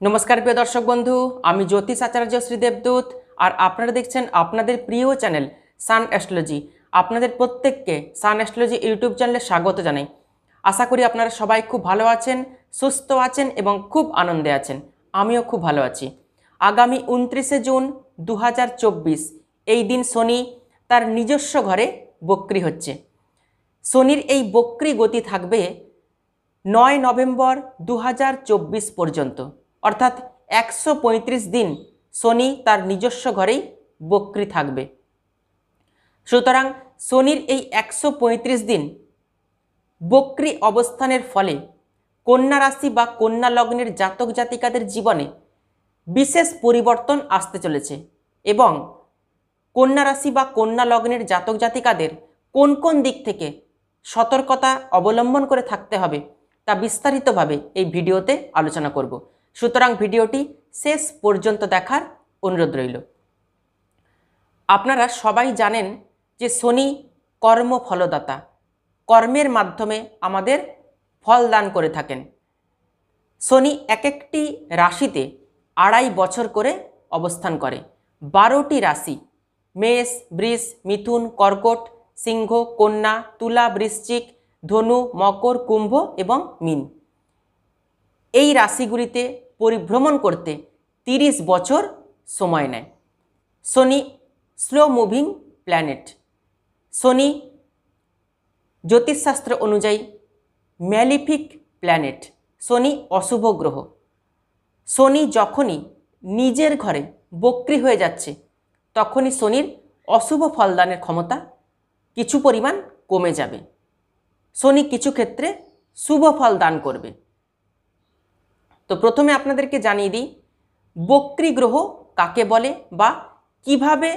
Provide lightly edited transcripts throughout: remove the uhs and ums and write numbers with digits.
नमस्कार प्रिय दर्शक बंधु आमी ज्योतिष आचार्य श्री देवदूत और आपनारा देखছেন আপনাদের প্রিয় চ্যানেল সান অ্যাস্ট্রোলজি। আপনাদের প্রত্যেককে সান অ্যাস্ট্রোলজি ইউটিউব চ্যানেলে স্বাগত জানাই। আশা করি আপনারা সবাই খুব ভালো আছেন, সুস্থ আছেন এবং খুব আনন্দে আছেন। আমিও খুব ভালো আছি। আগামী 29শে জুন 2024 এই দিন শনি তার নিজস্ব ঘরে বক্রি হচ্ছে। শনির এই বক্রি গতি থাকবে 9 নভেম্বর 2024 পর্যন্ত, অর্থাৎ 135 দিন শনি তার নিজস্ব ঘরেই বক্রি থাকবে। সুতরাং শনির এই 135 দিন বক্রি অবস্থানের ফলে কন্যা রাশি বা কন্যা লগ্নের জাতক জাতিকাদের জীবনে বিশেষ পরিবর্তন আসতে চলেছে এবং কন্যা রাশি বা কন্যা লগ্নের জাতক জাতিকাদের কোন কোন দিক থেকে সতর্কতা অবলম্বন করে থাকতে হবে তা বিস্তারিতভাবে এই ভিডিওতে আলোচনা করব। সুতরাং ভিডিওটি শেষ পর্যন্ত দেখার অনুরোধ রইল। আপনারা সবাই জানেন যে শনি কর্মফলদাতা, কর্মের মাধ্যমে আমাদের ফল দান করে থাকেন। শনি এক একটি রাশিতে 2.5 বছর করে অবস্থান করে। 12টি রাশি মেষ, বৃষ, মিথুন, কর্কট, সিংহ, কন্যা, তুলা, বৃশ্চিক, ধনু, মকর, কুম্ভ এবং মীন, এই রাশিগুলিতে পরিভ্রমণ করতে 30 বছর সময় নেয়। শনি স্লো মুভিং প্ল্যানেট। শনি জ্যোতিষশাস্ত্র অনুযায়ী ম্যালিফিক প্ল্যানেট, শনি অশুভ গ্রহ। শনি যখনই নিজের ঘরে বক্রি হয়ে যাচ্ছে তখনই শনির অশুভ ফলদানের ক্ষমতা কিছু পরিমাণ কমে যাবে। শনি কিছু ক্ষেত্রে শুভ ফল দান করবে। তো প্রথমে আপনাদেরকে জানিয়ে দিই বক্রি গ্রহ কাকে বলে বা কিভাবে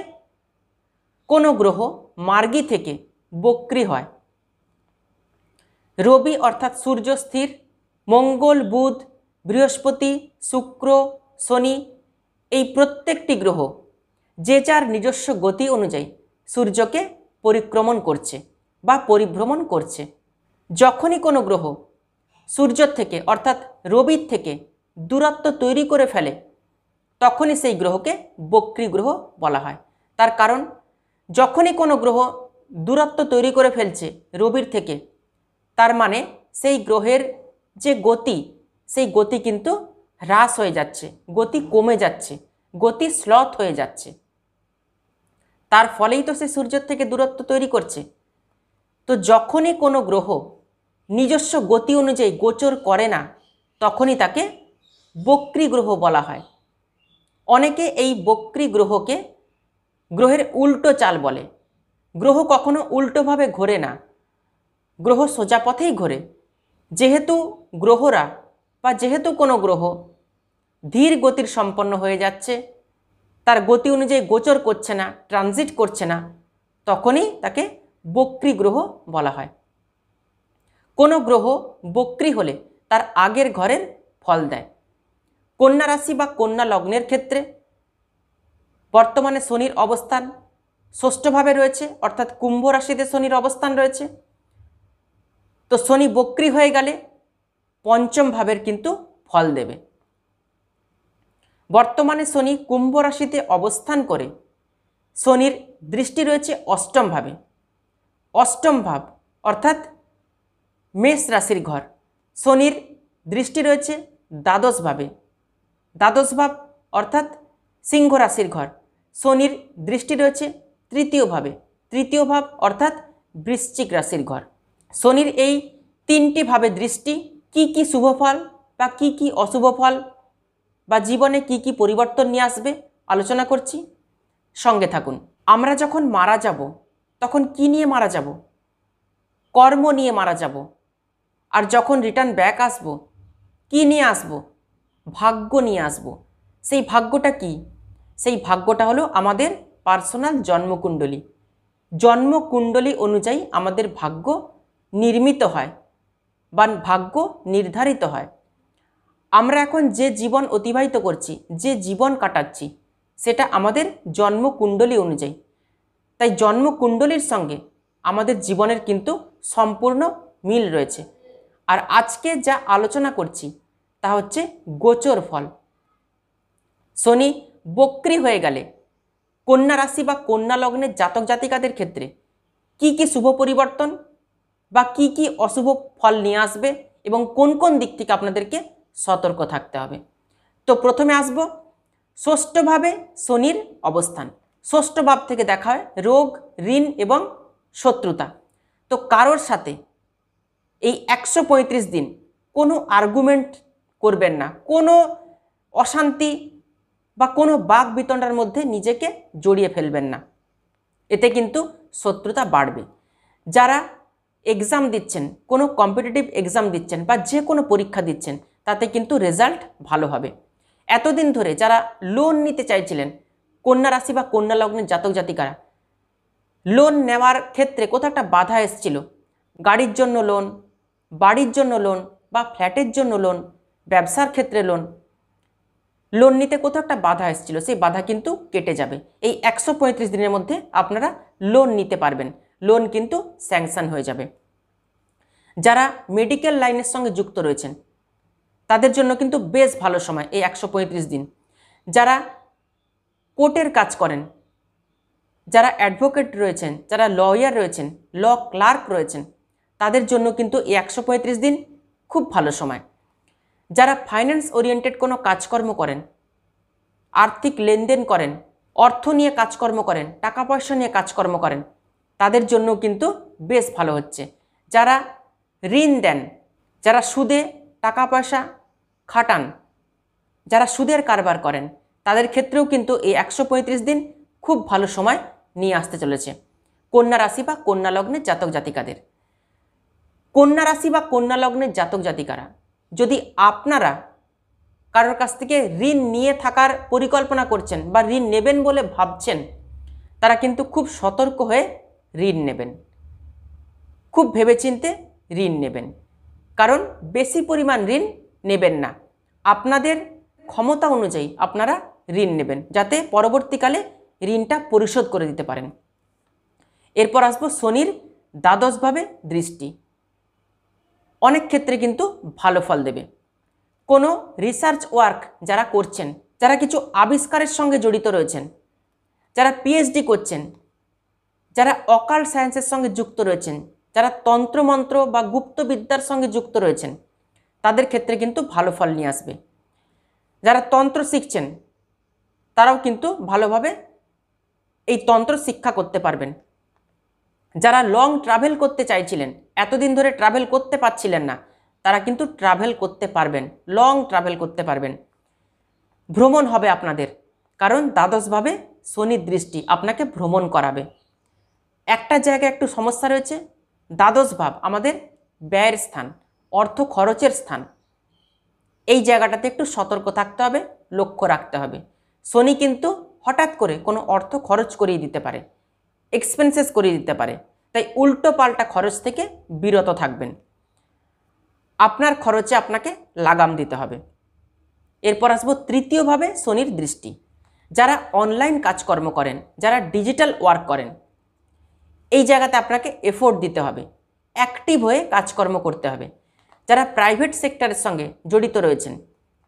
কোনো গ্রহ মার্গী থেকে বক্রি হয়। রবি অর্থাৎ সূর্য স্থির, মঙ্গল, বুধ, বৃহস্পতি, শুক্র, শনি, এই প্রত্যেকটি গ্রহ যে যার নিজস্ব গতি অনুযায়ী সূর্যকে পরিক্রমণ করছে বা পরিভ্রমণ করছে। যখনই কোনো গ্রহ সূর্যের থেকে অর্থাৎ রবির থেকে দূরত্ব তৈরি করে ফেলে তখনই সেই গ্রহকে বক্রি গ্রহ বলা হয়। তার কারণ যখনই কোনো গ্রহ দূরত্ব তৈরি করে ফেলছে রবির থেকে, তার মানে সেই গ্রহের যে গতি সেই গতি কিন্তু হ্রাস হয়ে যাচ্ছে, গতি কমে যাচ্ছে, গতি স্লথ হয়ে যাচ্ছে। তার ফলেই তো সে সূর্যের থেকে দূরত্ব তৈরি করছে। তো যখনই কোনো গ্রহ নিজস্ব গতি অনুযায়ী গোচর করে না তখনই তাকে বক্রি গ্রহ বলা হয়। অনেকে এই বক্রি গ্রহকে গ্রহের উল্টো চাল বলে। গ্রহ কখনো উল্টোভাবে ঘোরে না, গ্রহ সোজা পথেই ঘোরে। যেহেতু গ্রহরা বা যেহেতু কোনো গ্রহ ধীর গতির সম্পন্ন হয়ে যাচ্ছে, তার গতি অনুযায়ী গোচর করছে না, ট্রানজিট করছে না, তখনই তাকে বক্রি গ্রহ বলা হয়। কোনো গ্রহ বক্রি হলে তার আগের ঘরের ফল দেয়। কন্যা রাশি বা কন্যা লগ্নের ক্ষেত্রে বর্তমানে শনির অবস্থান ষষ্ঠভাবে রয়েছে, অর্থাৎ কুম্ভ রাশিতে শনির অবস্থান রয়েছে। তো শনি বক্রি হয়ে গেলে পঞ্চম ভাবের কিন্তু ফল দেবে। বর্তমানে শনি কুম্ভ রাশিতে অবস্থান করে শনির দৃষ্টি রয়েছে অষ্টম ভাবে। অষ্টম ভাব অর্থাৎ মেষ রাশির ঘর, শনির দৃষ্টি রয়েছে দ্বাদশ ভাবে। দ্বাদশ ভাব অর্থাৎ সিংহ রাশির ঘর, শনির দৃষ্টি রয়েছে তৃতীয় ভাবে। তৃতীয় ভাব অর্থাৎ বৃশ্চিক রাশির ঘর। শনির এই 3টি ভাবে দৃষ্টি কি কি শুভ ফল বা কি কি অশুভ ফল বা জীবনে কি কি পরিবর্তন নিয়ে আসবে আলোচনা করছি, সঙ্গে থাকুন। আমরা যখন মারা যাব তখন কি নিয়ে মারা যাব? কর্ম নিয়ে মারা যাব। আর যখন রিটার্ন ব্যাক আসব কি নিয়ে আসব? ভাগ্য নিয়ে আসব। সেই ভাগ্যটা কি? সেই ভাগ্যটা হলো আমাদের পার্সোনাল জন্মকুণ্ডলী। জন্মকুণ্ডলী অনুযায়ী আমাদের ভাগ্য নির্মিত হয় বা ভাগ্য নির্ধারিত হয়। আমরা এখন যে জীবন অতিবাহিত করছি, যে জীবন কাটাচ্ছি, সেটা আমাদের জন্মকুণ্ডলী অনুযায়ী। তাই জন্মকুণ্ডলীর সঙ্গে আমাদের জীবনের কিন্তু সম্পূর্ণ মিল রয়েছে। আর আজকে যা আলোচনা করছি তা হচ্ছে গোচর ফল। শনি বক্রি হয়ে গেলে কন্যা রাশি বা কন্যা লগ্নের জাতক জাতিকাদের ক্ষেত্রে কি কি শুভ পরিবর্তন বা কি কি অশুভ ফল নিয়ে আসবে এবং কোন কোন দিক থেকে আপনাদেরকে সতর্ক থাকতে হবে। তো প্রথমে আসব ষষ্ঠভাবে শনির অবস্থান। ষষ্ঠ ভাব থেকে দেখা হয় রোগ, ঋণ এবং শত্রুতা। তো কারোর সাথে এই 135 দিন কোনো আর্গুমেন্ট করবেন না, কোনো অশান্তি বা কোনো বাক বিতণ্ডার মধ্যে নিজেকে জড়িয়ে ফেলবেন না, এতে কিন্তু শত্রুতা বাড়বে। যারা এক্সাম দিচ্ছেন, কোনো কম্পিটিটিভ এক্সাম দিচ্ছেন বা যে কোনো পরীক্ষা দিচ্ছেন, তাতে কিন্তু রেজাল্ট ভালো হবে। এতদিন ধরে যারা লোন নিতে চাইছিলেন, কন্যা রাশি বা কন্যা লগ্নের জাতক জাতিকারা, লোন নেওয়ার ক্ষেত্রে কোথাও একটা বাধা এসেছিল, গাড়ির জন্য লোন, বাড়ির জন্য লোন বা ফ্ল্যাটের জন্য লোন, ব্যবসার ক্ষেত্রে লোন, লোন নিতে কোথাও একটা বাধা এসেছিল, সেই বাধা কিন্তু কেটে যাবে। এই 135 দিনের মধ্যে আপনারা লোন নিতে পারবেন, লোন কিন্তু স্যাংশন হয়ে যাবে। যারা মেডিকেল লাইনের সঙ্গে যুক্ত রয়েছেন তাদের জন্য কিন্তু বেশ ভালো সময় এই 135 দিন। যারা কোর্টের কাজ করেন, যারা অ্যাডভোকেট রয়েছেন, যারা লয়ার রয়েছেন, ল ক্লার্ক রয়েছেন, তাদের জন্য কিন্তু এই 135 দিন খুব ভালো সময়। যারা ফাইন্যান্স ওরিয়েন্টেড কোনো কাজকর্ম করেন, আর্থিক লেনদেন করেন, অর্থ নিয়ে কাজকর্ম করেন, টাকা পয়সা নিয়ে কাজকর্ম করেন, তাদের জন্য কিন্তু বেশ ভালো হচ্ছে। যারা ঋণ দেন, যারা সুদে টাকা পয়সা খাটান, যারা সুদের কারবার করেন, তাদের ক্ষেত্রেও কিন্তু এই 135 দিন খুব ভালো সময় নিয়ে আসতে চলেছে কন্যা রাশি বা কন্যা লগ্নের জাতক জাতিকাদের। কন্যা রাশি বা কন্যা লগ্নের জাতক জাতিকারা, যদি আপনারা কারোর কাছ থেকে ঋণ নিয়ে থাকার পরিকল্পনা করছেন বা ঋণ নেবেন বলে ভাবছেন, তারা কিন্তু খুব সতর্ক হয়ে ঋণ নেবেন, খুব ভেবেচিন্তে ঋণ নেবেন। কারণ বেশি পরিমাণ ঋণ নেবেন না, আপনাদের ক্ষমতা অনুযায়ী আপনারা ঋণ নেবেন, যাতে পরবর্তীকালে ঋণটা পরিশোধ করে দিতে পারেন। এরপর আসবো শনির দ্বাদশভাবে দৃষ্টি। অনেক ক্ষেত্রে কিন্তু ভালো ফল দেবে। কোনো রিসার্চ ওয়ার্ক যারা করছেন, যারা কিছু আবিষ্কারের সঙ্গে জড়িত রয়েছেন, যারা পিএইচডি করছেন, যারা অকাল্ট সায়েন্সের সঙ্গে যুক্ত রয়েছেন, যারা তন্ত্রমন্ত্র বা গুপ্তবিদ্যার সঙ্গে যুক্ত রয়েছেন, তাদের ক্ষেত্রে কিন্তু ভালো ফল নিয়ে আসবে। যারা তন্ত্র শিখছেন তারাও কিন্তু ভালোভাবে এই তন্ত্র শিক্ষা করতে পারবেন। যারা লং ট্রাভেল করতে চাইছিলেন, এতদিন ধরে ট্রাভেল করতে পারছিলেন না, তারা কিন্তু ট্রাভেল করতে পারবেন, লং ট্রাভেল করতে পারবেন, ভ্রমণ হবে আপনাদের। কারণ দ্বাদশভাবে শনির দৃষ্টি আপনাকে ভ্রমণ করাবে। একটা জায়গায় একটু সমস্যা রয়েছে, দ্বাদশ ভাব আমাদের ব্যয়ের স্থান, অর্থ খরচের স্থান। এই জায়গাটাতে একটু সতর্ক থাকতে হবে, লক্ষ্য রাখতে হবে। শনি কিন্তু হঠাৎ করে কোনো অর্থ খরচ করিয়ে দিতে পারে, এক্সপেন্সেস করিয়ে দিতে পারে, তাই উল্টো পাল্টা খরচ থেকে বিরত থাকবেন। আপনার খরচে আপনাকে লাগাম দিতে হবে। এরপর আসবো তৃতীয়ভাবে শনির দৃষ্টি। যারা অনলাইন কাজকর্ম করেন, যারা ডিজিটাল ওয়ার্ক করেন, এই জায়গাতে আপনাকে এফোর্ট দিতে হবে, অ্যাক্টিভ হয়ে কাজকর্ম করতে হবে। যারা প্রাইভেট সেক্টরের সঙ্গে জড়িত রয়েছেন,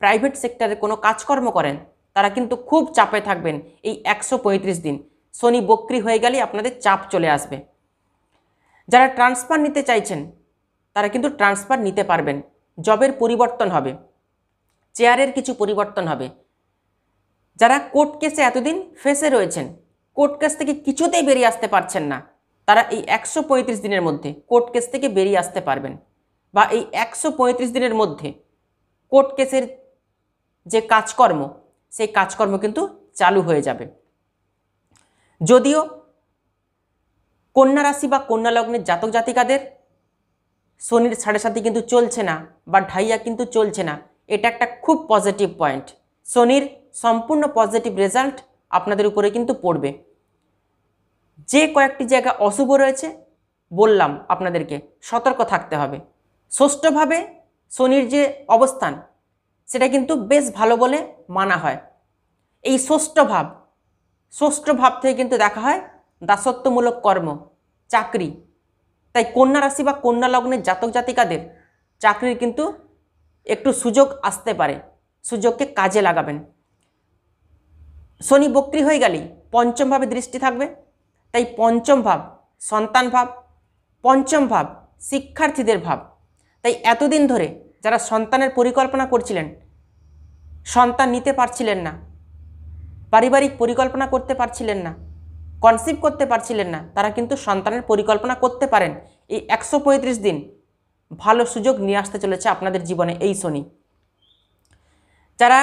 প্রাইভেট সেক্টরে কোনো কাজকর্ম করেন, তারা কিন্তু খুব চাপে থাকবেন এই 135 দিন। শনি বক্রি হয়ে গেলে আপনাদের চাপ চলে আসবে। যারা ট্রান্সফার নিতে চাইছেন, তারা কিন্তু ট্রান্সফার নিতে পারবেন, জবের পরিবর্তন হবে, চেয়ারের কিছু পরিবর্তন হবে। যারা কোর্ট কেসে এতদিন ফেসে রয়েছেন, কোর্ট কেস থেকে কিছুতেই বেরিয়ে আসতে পারছেন না, তারা এই 135 দিনের মধ্যে কোর্ট কেস থেকে বেরিয়ে আসতে পারবেন, বা এই 135 দিনের মধ্যে কোর্ট কেসের যে কাজকর্ম, সেই কাজকর্ম কিন্তু চালু হয়ে যাবে। যদিও কন্যা রাশি বা কন্যা লগ্নের জাতক জাতিকাদের শনির 7.5 কিন্তু চলছে না, বা ঢাইয়া কিন্তু চলছে না, এটা একটা খুব পজিটিভ পয়েন্ট। শনির সম্পূর্ণ পজিটিভ রেজাল্ট আপনাদের উপরে কিন্তু পড়বে। যে কয়েকটি জায়গা অশুভ রয়েছে বললাম আপনাদেরকে সতর্ক থাকতে হবে। ষষ্ঠভাবে শনির যে অবস্থান, সেটা কিন্তু বেশ ভালো বলে মানা হয়। এই ষষ্ঠ ভাব থেকে কিন্তু দেখা হয় দাসত্বমূলক কর্ম, চাকরি। তাই কন্যা রাশি বা কন্যা লগ্নের জাতক জাতিকাদের চাকরির কিন্তু একটু সুযোগ আসতে পারে, সুযোগকে কাজে লাগাবেন। শনি বক্রী হয়ে গেলেই পঞ্চম ভাবে দৃষ্টি থাকবে, তাই পঞ্চম ভাব সন্তান ভাব, পঞ্চম ভাব শিক্ষার্থীদের ভাব। তাই এতদিন ধরে যারা সন্তানের পরিকল্পনা করছিলেন, সন্তান নিতে পারছিলেন না, পারিবারিক পরিকল্পনা করতে পারছিলেন না, কনসিভ করতে পারছিলেন না, তারা কিন্তু সন্তানের পরিকল্পনা করতে পারেন। এই 135 দিন ভালো সুযোগ নিয়ে আসতে চলেছে আপনাদের জীবনে এই শনি। যারা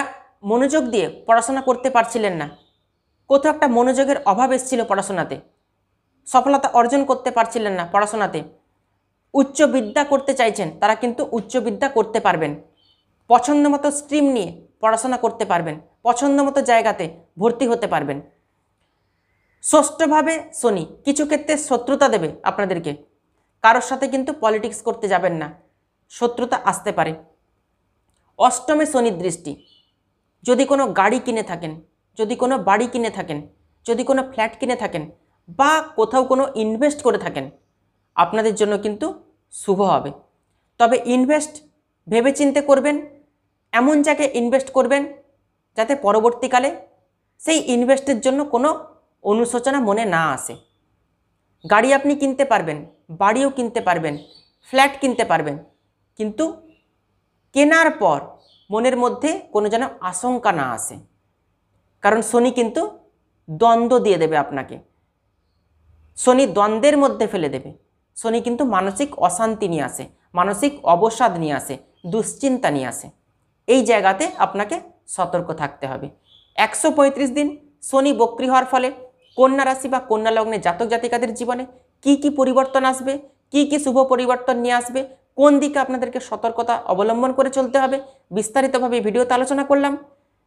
মনোযোগ দিয়ে পড়াশোনা করতে পারছিলেন না, কোথাও একটা মনোযোগের অভাব এসেছিল পড়াশোনাতে, সফলতা অর্জন করতে পারছিলেন না পড়াশোনাতে, উচ্চ বিদ্যা করতে চাইছেন, তারা কিন্তু উচ্চ বিদ্যা করতে পারবেন। পছন্দ মতো স্ট্রিম নিয়ে পড়াশোনা করতে পারবেন, পছন্দ মতো জায়গাতে ভর্তি হতে পারবেন। ষষ্ঠভাবে শনি কিছু ক্ষেত্রে শত্রুতা দেবে আপনাদেরকে, কারোর সাথে কিন্তু পলিটিক্স করতে যাবেন না, শত্রুতা আসতে পারে। অষ্টমে শনির দৃষ্টি, যদি কোনো গাড়ি কিনে থাকেন, যদি কোনো বাড়ি কিনে থাকেন, যদি কোনো ফ্ল্যাট কিনে থাকেন বা কোথাও কোনো ইনভেস্ট করে থাকেন, আপনাদের জন্য কিন্তু শুভ হবে। তবে ইনভেস্ট ভেবেচিন্তে করবেন, এমন জায়গায় ইনভেস্ট করবেন যাতে পরবর্তীকালে সেই ইনভেস্টের জন্য কোনো অনুশোচনা মনে না আসে। গাড়ি আপনি কিনতে পারবেন, বাড়িও কিনতে পারবেন, ফ্ল্যাট কিনতে পারবেন, কিন্তু কেনার পর মনের মধ্যে কোনো যেন আশঙ্কা না আসে, কারণ শনি কিন্তু দ্বন্দ্ব দিয়ে দেবে আপনাকে, শনি দ্বন্দ্বের মধ্যে ফেলে দেবে। শনি কিন্তু মানসিক অশান্তি নিয়ে আসে, মানসিক অবসাদ নিয়ে আসে, দুশ্চিন্তা নিয়ে আসে। এই জায়গাতে আপনাকে সতর্ক থাকতে হবে। 135 দিন শনি বক্রী হওয়ার ফলে কন্যা রাশি বা কন্যা লগ্নে জাতক জাতিকাদের জীবনে কি কি পরিবর্তন আসবে, কি কি শুভ পরিবর্তন নিয়ে আসবে, কোন দিকে আপনাদেরকে সতর্কতা অবলম্বন করে চলতে হবে, বিস্তারিতভাবে ভিডিওতে আলোচনা করলাম।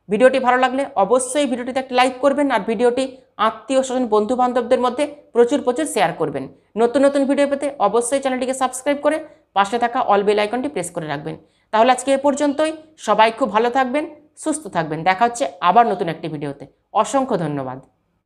ভিডিওটি ভালো লাগলে অবশ্যই ভিডিওটিতে একটা লাইক করবেন, আর ভিডিওটি আত্মীয় স্বজন বন্ধু বান্ধবদের মধ্যে প্রচুর শেয়ার করবেন। নতুন নতুন ভিডিও পেতে অবশ্যই চ্যানেলটিকে সাবস্ক্রাইব করে পাশে থাকা অল বেল আইকনটি প্রেস করে রাখবেন। তাহলে আজকে এ পর্যন্তই, সবাই খুব ভালো থাকবেন, সুস্থ থাকবেন। দেখা হচ্ছে আবার নতুন একটি ভিডিওতে। অসংখ্য ধন্যবাদ।